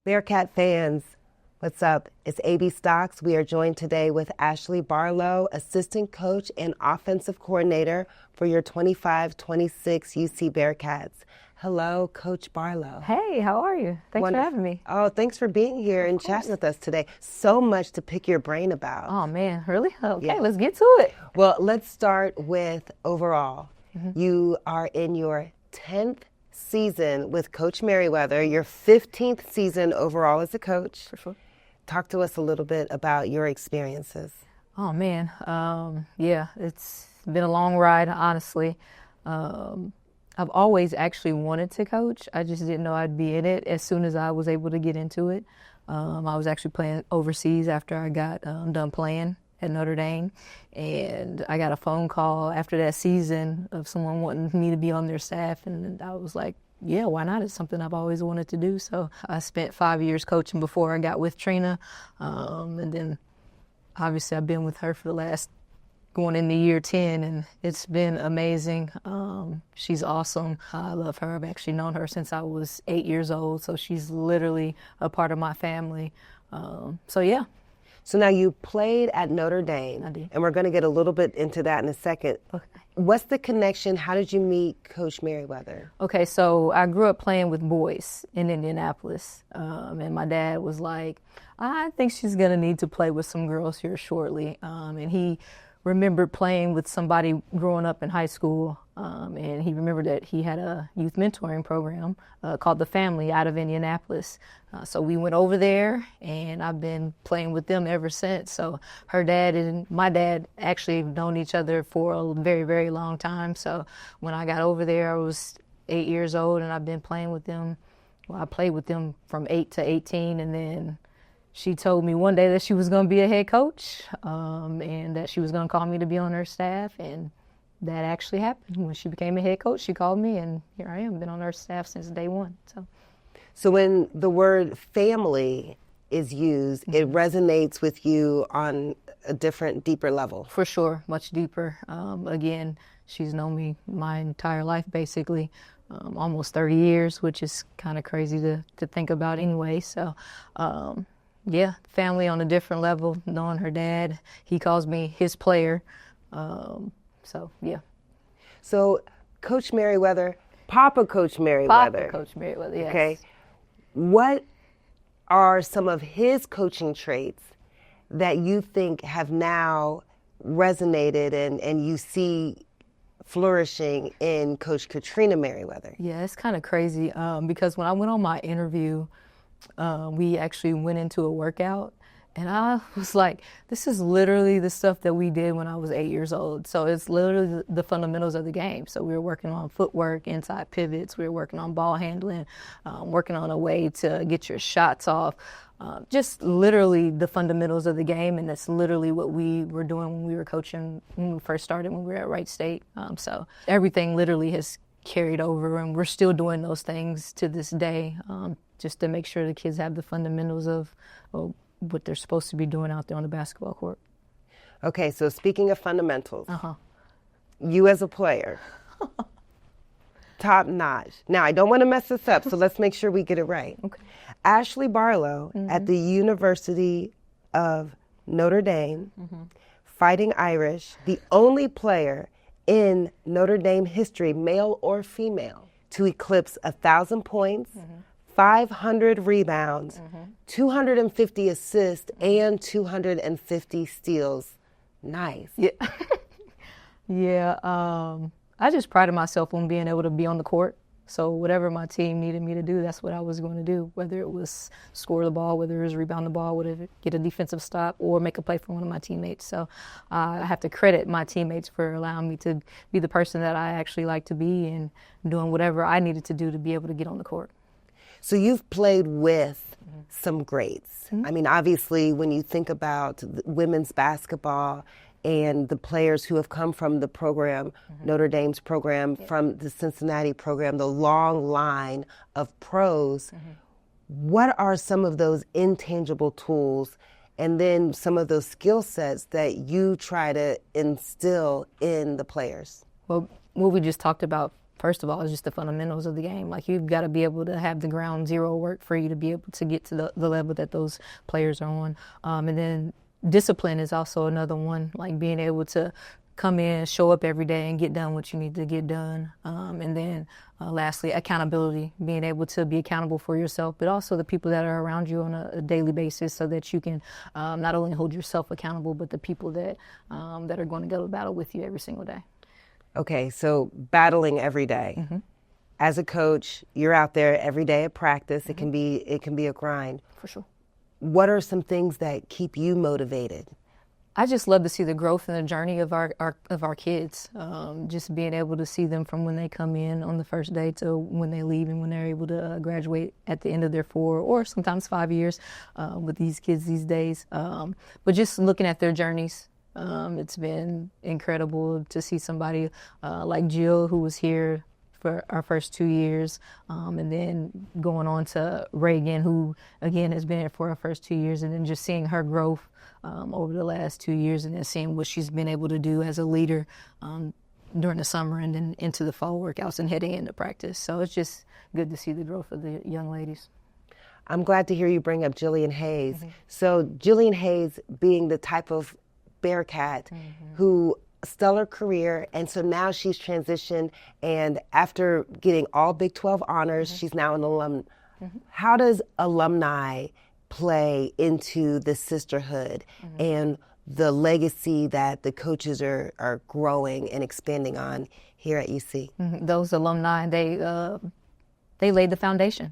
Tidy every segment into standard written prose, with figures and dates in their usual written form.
Bearcat fans, what's up? It's AB Stocks. We are joined today with Ashley Barlow, assistant coach and offensive coordinator for your 25-26 UC Bearcats. Hello, Coach Barlow. Hey, how are you? Thanks for having me. Oh, thanks for being here and chatting with us today. So much to pick your brain about. Oh, man, really? Okay, Yeah. let's get to it. Well, let's start with overall. You are in your 10th season with Coach Merriweather, your 15th season overall as a coach. For sure. Talk to us a little bit about your experiences. Oh, man. Yeah, it's been a long ride, honestly. I've always actually wanted to coach. I just didn't know I'd be in it as soon as I was able to get into it. I was actually playing overseas after I got done playing at Notre Dame. And I got a phone call after that season of someone wanting me to be on their staff. And I was like, yeah, why not? It's something I've always wanted to do. So I spent 5 years coaching before I got with Trina. And then obviously I've been with her for the last going into year 10, and it's been amazing. She's awesome. I love her. I've actually known her since I was 8 years old, so she's literally a part of my family. So, yeah. So now you played at Notre Dame. I did. And we're going to get a little bit into that in a second. Okay. What's the connection? How did you meet Coach Merriweather? Okay, so I grew up playing with boys in Indianapolis, and my dad was like, I think she's going to need to play with some girls here shortly. And he remembered playing with somebody growing up in high school, and he remembered that he had a youth mentoring program called The Family out of Indianapolis. So we went over there, and I've been playing with them ever since. So her dad and my dad actually have known each other for a very, very long time. So when I got over there, I was 8 years old, and I've been playing with them. Well, I played with them from 8 to 18, and then she told me one day that she was going to be a head coach, and that she was going to call me to be on her staff, and that actually happened. When she became a head coach, she called me, and here I am, been on her staff since day one. So when the word family is used, it resonates with you on a different, deeper level. For sure, much deeper. Again, she's known me my entire life, basically, almost 30 years, which is kind of crazy to think about anyway. So, yeah, family on a different level, knowing her dad. He calls me his player. So, yeah. So Coach Merriweather, Papa Coach Merriweather. Papa Coach Merriweather, yes. Okay. What are some of his coaching traits that you think have now resonated and you see flourishing in Coach Katrina Merriweather? Yeah, it's kind of crazy because when I went on my interview, we actually went into a workout, and I was like, this is literally the stuff that we did when I was 8 years old. So it's literally the fundamentals of the game. So we were working on footwork, inside pivots, we were working on ball handling, working on a way to get your shots off, just literally the fundamentals of the game. And that's literally what we were doing when we were coaching, when we first started, when we were at Wright State. So everything literally has carried over, and we're still doing those things to this day, just to make sure the kids have the fundamentals of what they're supposed to be doing out there on the basketball court. Okay, so speaking of fundamentals, you as a player, top notch. Now, I don't want to mess this up, so let's make sure we get it right. Okay. Ashley Barlow at the University of Notre Dame, Fighting Irish, the only player in Notre Dame history, male or female, to eclipse 1,000 points, 500 rebounds, 250 assists, and 250 steals. Nice. Yeah. Yeah. I just prided myself on being able to be on the court. So whatever my team needed me to do, that's what I was going to do, whether it was score the ball, whether it was rebound the ball, whether it get a defensive stop, or make a play for one of my teammates. So I have to credit my teammates for allowing me to be the person that I actually like to be and doing whatever I needed to do to be able to get on the court. So you've played with some greats. I mean, obviously, when you think about women's basketball and the players who have come from the program, Notre Dame's program, from the Cincinnati program, the long line of pros, what are some of those intangible tools and then some of those skill sets that you try to instill in the players? Well, what we just talked about first of all, is just the fundamentals of the game. Like, you've got to be able to have the ground zero work for you to be able to get to the level that those players are on. And then discipline is also another one, like being able to come in, show up every day, and get done what you need to get done. And then lastly, accountability, being able to be accountable for yourself, but also the people that are around you on a daily basis, so that you can not only hold yourself accountable, but the people that are going to go to battle with you every single day. Okay, so battling every day. Mm-hmm. As a coach, you're out there every day at practice. Mm-hmm. It can be a grind. For sure. What are some things that keep you motivated? I just love to see the growth and the journey of our kids. Just being able to see them from when they come in on the first day to when they leave, and when they're able to graduate at the end of their 4 or sometimes 5 years with these kids these days. But just looking at their journeys, it's been incredible to see somebody like Jill, who was here for our first 2 years, and then going on to Reagan, who again has been here for our first 2 years, and then just seeing her growth over the last 2 years, and then seeing what she's been able to do as a leader during the summer and then into the fall workouts and heading into practice. So it's just good to see the growth of the young ladies. I'm glad to hear you bring up Jillian Hayes. Mm-hmm. So Jillian Hayes being the type of Bearcat Mm-hmm. who stellar career, and so now she's transitioned, and after getting all Big 12 honors, Mm-hmm. she's now an alum. Mm-hmm. How does alumni play into the sisterhood Mm-hmm. and the legacy that the coaches are growing and expanding on here at UC? Mm-hmm. Those alumni, they laid the foundation.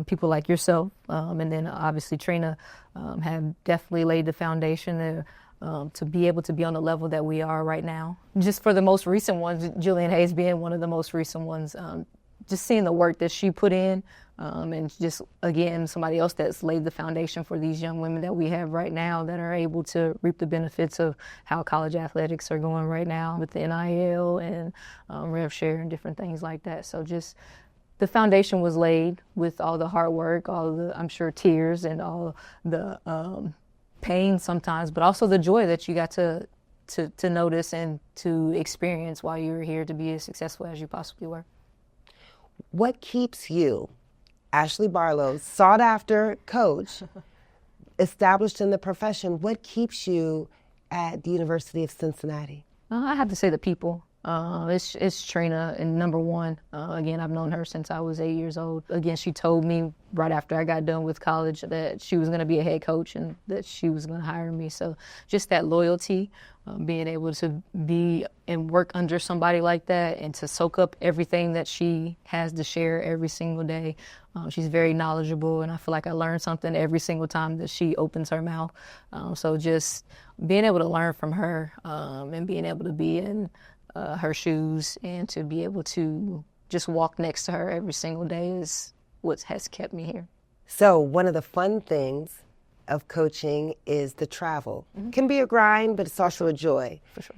People like yourself, and then obviously Trina, have definitely laid the foundation to be able to be on the level that we are right now. Just for the most recent ones, Jillian Hayes being one of the most recent ones, just seeing the work that she put in, and just, again, somebody else that's laid the foundation for these young women that we have right now that are able to reap the benefits of how college athletics are going right now with the NIL and rev share and different things like that. So just the foundation was laid with all the hard work, all the, I'm sure, tears and all the pain sometimes, but also the joy that you got to notice and to experience while you were here to be as successful as you possibly were. What keeps you, Ashley Barlow, sought after coach, established in the profession, what keeps you at the University of Cincinnati? I have to say the people. It's Trina, and number one. Again, I've known her since I was 8 years old. Again, she told me right after I got done with college that she was going to be a head coach and that she was going to hire me. So just that loyalty, being able to be and work under somebody like that and to soak up everything that she has to share every single day. She's very knowledgeable, and I feel like I learn something every single time that she opens her mouth. So just being able to learn from her and being able to be in her shoes and to be able to just walk next to her every single day is what has kept me here. So one of the fun things of coaching is the travel. Mm-hmm. Can be a grind, but it's also a joy. For sure.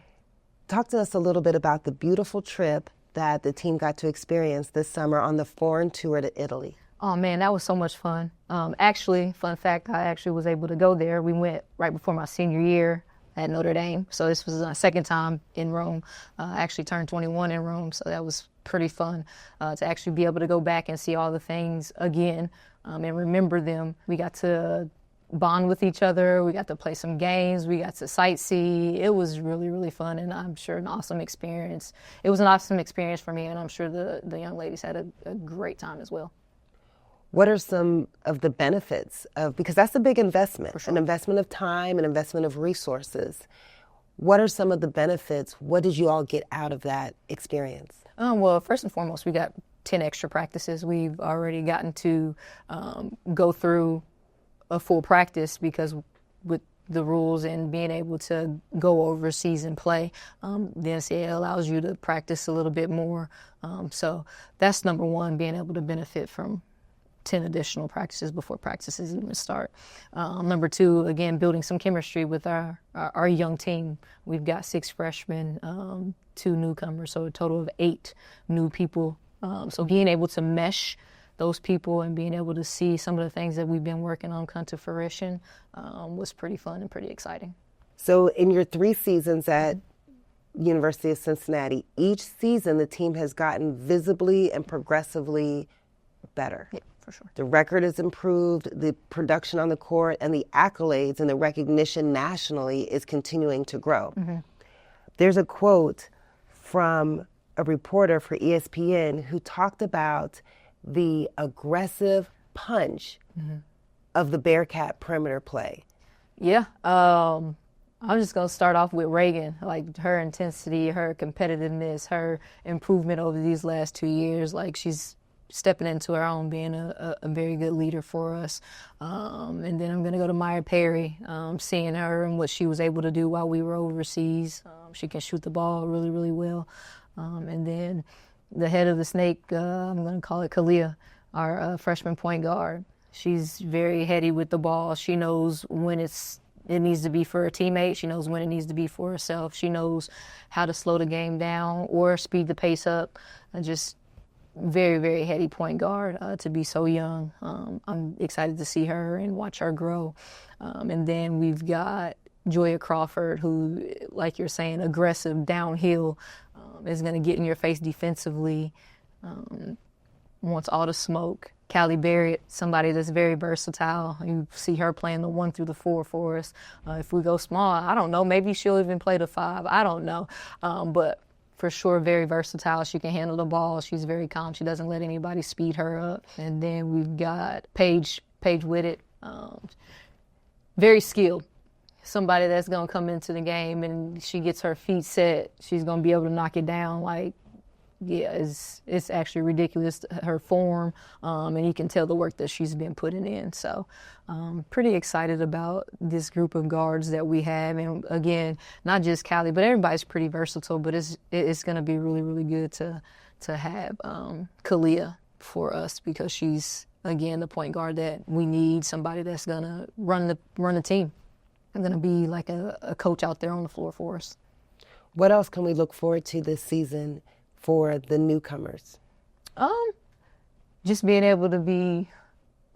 Talk to us a little bit about the beautiful trip that the team got to experience this summer on the foreign tour to Italy. Oh man, that was so much fun. Actually, fun fact, I actually was able to go there. We went right before my senior year at Notre Dame. So this was my second time in Rome. I actually turned 21 in Rome, so that was pretty fun to actually be able to go back and see all the things again and remember them. We got to bond with each other. We got to play some games. We got to sightsee. It was really, really fun, and I'm sure an awesome experience. It was an awesome experience for me, and I'm sure the young ladies had a great time as well. What are some of the benefits of, because that's a big investment, For sure. An investment of time, an investment of resources. What are some of the benefits? What did you all get out of that experience? Well, first and foremost, we got 10 extra practices. We've already gotten to go through a full practice because with the rules and being able to go overseas and play, the NCAA allows you to practice a little bit more. So that's number one, being able to benefit from 10 additional practices before practices even start. Number two, again, building some chemistry with our young team. We've got 6 freshmen, 2 newcomers, so a total of 8 new people. So being able to mesh those people and being able to see some of the things that we've been working on come to fruition was pretty fun and pretty exciting. So in your 3 seasons at University of Cincinnati, each season the team has gotten visibly and progressively better. Yeah, for sure. The record has improved, the production on the court, and the accolades and the recognition nationally is continuing to grow. Mm-hmm. There's a quote from a reporter for ESPN who talked about the aggressive punch of the Bearcat perimeter play. Yeah. I'm just going to start off with Reagan, like her intensity, her competitiveness, her improvement over these last 2 years. Like she's stepping into her own, being a very good leader for us. And then I'm going to go to Maya Perry, seeing her and what she was able to do while we were overseas. She can shoot the ball really, really well. And then the head of the snake, I'm going to call it Kalia, our freshman point guard. She's very heady with the ball. She knows when it needs to be for a teammate. She knows when it needs to be for herself. She knows how to slow the game down or speed the pace up. And just very, very heady point guard to be so young. I'm excited to see her and watch her grow. And then we've got Joya Crawford, who, like you're saying, aggressive downhill, is going to get in your face defensively, wants all the smoke. Callie Barrett, somebody that's very versatile. You see her playing the 1 through the 4 for us. If we go small, I don't know. Maybe she'll even play the 5. I don't know. But for sure, very versatile. She can handle the ball. She's very calm. She doesn't let anybody speed her up. And then we've got Paige Whitted, very skilled. Somebody that's going to come into the game and she gets her feet set. She's going to be able to knock it down like, yeah, it's actually ridiculous, her form, and you can tell the work that she's been putting in. So pretty excited about this group of guards that we have. And again, not just Callie, but everybody's pretty versatile, but it's going to be really, really good to have Kalia for us because she's, again, the point guard that we need, somebody that's going to run the team and going to be like a coach out there on the floor for us. What else can we look forward to this season for the newcomers? Just being able to be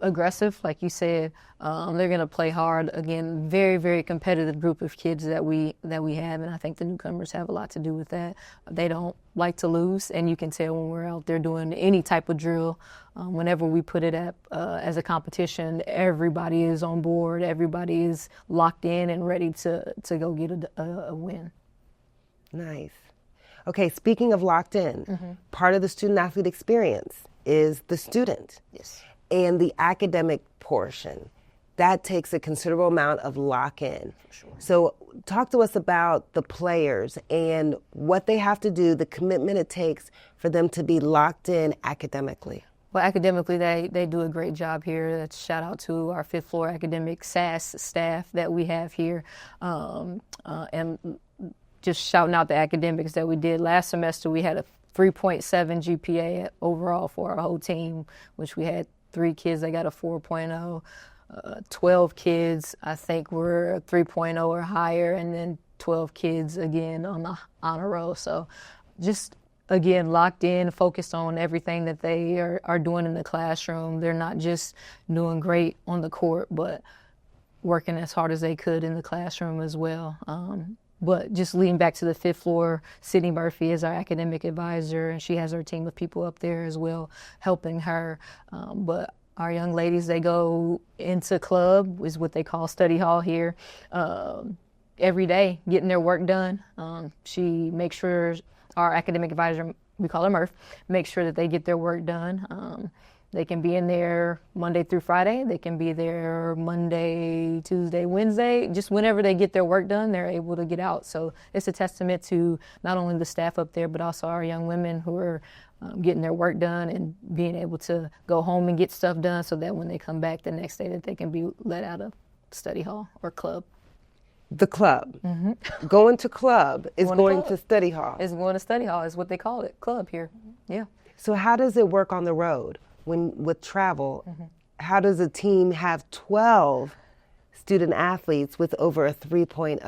aggressive, like you said. They're going to play hard. Again, very, very competitive group of kids that we have, and I think the newcomers have a lot to do with that. They don't like to lose, and you can tell when we're out there doing any type of drill. Whenever we put it up as a competition, everybody is on board. Everybody is locked in and ready to go get a win. Nice. Okay, speaking of locked in, part of the student-athlete experience is the student. Yes. And the academic portion. That takes a considerable amount of lock-in. Sure. So talk to us about the players and what they have to do, the commitment it takes for them to be locked in academically. Well, academically, they do a great job here. Shout out to our 5th floor academic SAS staff that we have here. And just shouting out the academics that we did. Last semester, we had a 3.7 GPA overall for our whole team, which we had 3 kids that got a 4.0, 12 kids, I think, were 3.0 or higher, and then 12 kids, again, on the honor roll. So just, again, locked in, focused on everything that they are doing in the classroom. They're not just doing great on the court, but working as hard as they could in the classroom as well. But just leading back to the 5th floor, Sydney Murphy is our academic advisor, and she has her team of people up there as well, helping her. But our young ladies, they go into club, is what they call study hall here, every day, getting their work done. She makes sure, our academic advisor, we call her Murph, makes sure that they get their work done. They can be in there Monday through Friday. They can be there Monday, Tuesday, Wednesday. Just whenever they get their work done, they're able to get out. So it's a testament to not only the staff up there, but also our young women who are getting their work done and being able to go home and get stuff done so that when they come back the next day that they can be let out of study hall or club. The club. Mm-hmm. Going to club is going to study hall. It's going to study hall is what they call it, club here. Yeah. So how does it work on the road? With travel, how does a team have 12 student athletes with over a 3.0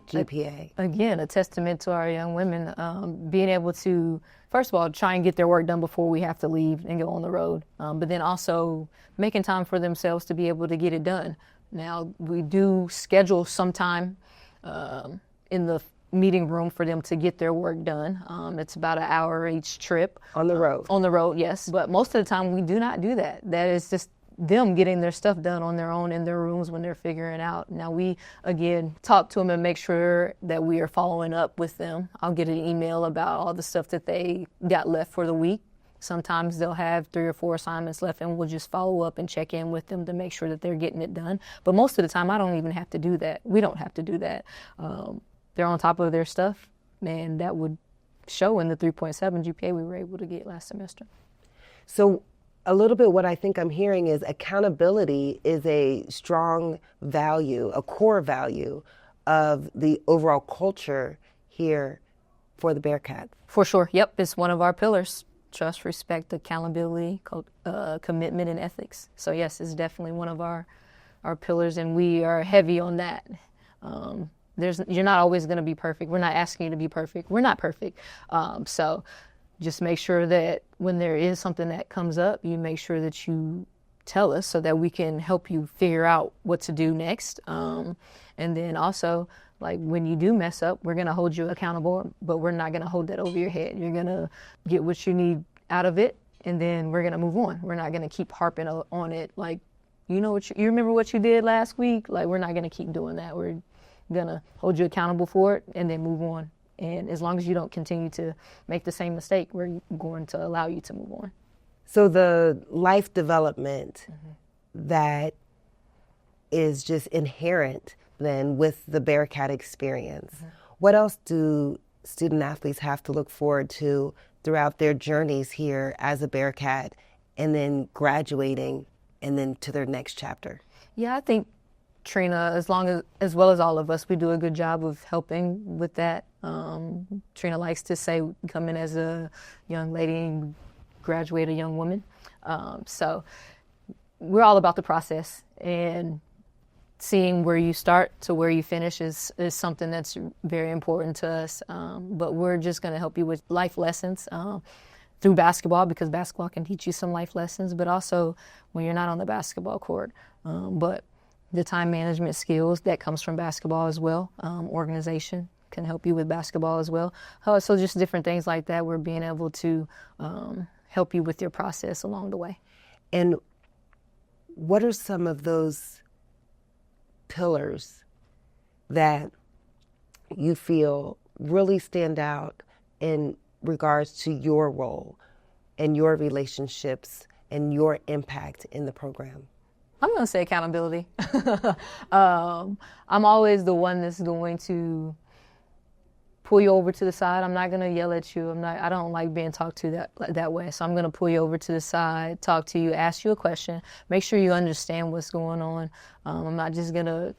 GPA? Again, a testament to our young women being able to, first of all, try and get their work done before we have to leave and go on the road, but then also making time for themselves to be able to get it done. Now, we do schedule some time in the meeting room for them to get their work done. It's about an hour each trip. On the road? On the road, yes. But most of the time we do not do that. That is just them getting their stuff done on their own in their rooms when they're figuring out. Now we, again, talk to them and make sure that we are following up with them. I'll get an email about all the stuff that they got left for the week. Sometimes they'll have 3 or 4 assignments left, and we'll just follow up and check in with them to make sure that they're getting it done. But most of the time, I don't even have to do that. We don't have to do that. They're on top of their stuff, and that would show in the 3.7 GPA we were able to get last semester. So a little bit what I think I'm hearing is accountability is a strong value, a core value of the overall culture here for the Bearcats. For sure. Yep. It's one of our pillars. Trust, respect, accountability, commitment, and ethics. So yes, it's definitely one of our pillars, and we are heavy on that. You're not always going to be perfect. We're not asking you to be perfect. We're not perfect. So just make sure that when there is something that comes up, you make sure that you tell us so that we can help you figure out what to do next. And then also, like when you do mess up, we're going to hold you accountable, but we're not going to hold that over your head. You're going to get what you need out of it, and then we're going to move on. We're not going to keep harping on it. Like, you know what you remember what you did last week? Like, we're not going to keep doing that. We're going to hold you accountable for it and then move on. And as long as you don't continue to make the same mistake, we're going to allow you to move on. So the life development that is just inherent then with the Bearcat experience, what else do student athletes have to look forward to throughout their journeys here as a Bearcat and then graduating and then to their next chapter? Yeah, I think Trina, as well as all of us, we do a good job of helping with that. Trina likes to say, come in as a young lady and graduate a young woman. So we're all about the process, and seeing where you start to where you finish is something that's very important to us. But we're just going to help you with life lessons through basketball, because basketball can teach you some life lessons, but also when you're not on the basketball court. But the time management skills that comes from basketball as well. Organization can help you with basketball as well. So just different things like that. We're being able to help you with your process along the way. And what are some of those pillars that you feel really stand out in regards to your role and your relationships and your impact in the program? I'm going to say accountability. I'm always the one that's going to pull you over to the side. I'm not going to yell at you. I don't like being talked to that way. So I'm going to pull you over to the side, talk to you, ask you a question, make sure you understand what's going on. I'm not just going to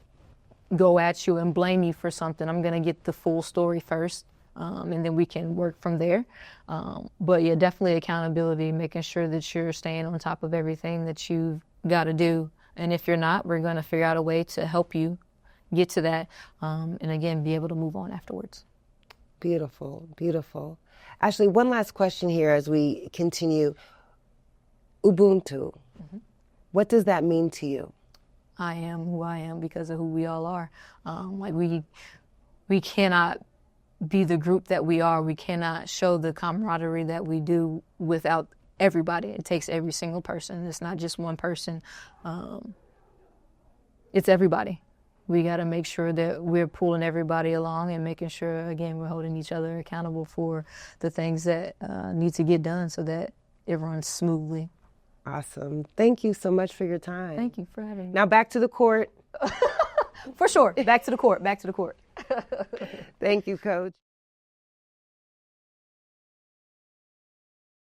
go at you and blame you for something. I'm going to get the full story first, and then we can work from there. But yeah, definitely accountability, making sure that you're staying on top of everything that you've got to do. And if you're not, we're going to figure out a way to help you get to that, and again, be able to move on afterwards. Beautiful, beautiful. Ashley, one last question here as we continue. Ubuntu, what does that mean to you? I am who I am because of who we all are. We cannot be the group that we are. We cannot show the camaraderie that we do without everybody. It takes every single person. It's not just one person. It's everybody. We got to make sure that we're pulling everybody along and making sure, again, we're holding each other accountable for the things that need to get done so that it runs smoothly. Awesome. Thank you so much for your time. Thank you for having me. Now back to the court. For sure. Back to the court. Back to the court. Thank you, Coach.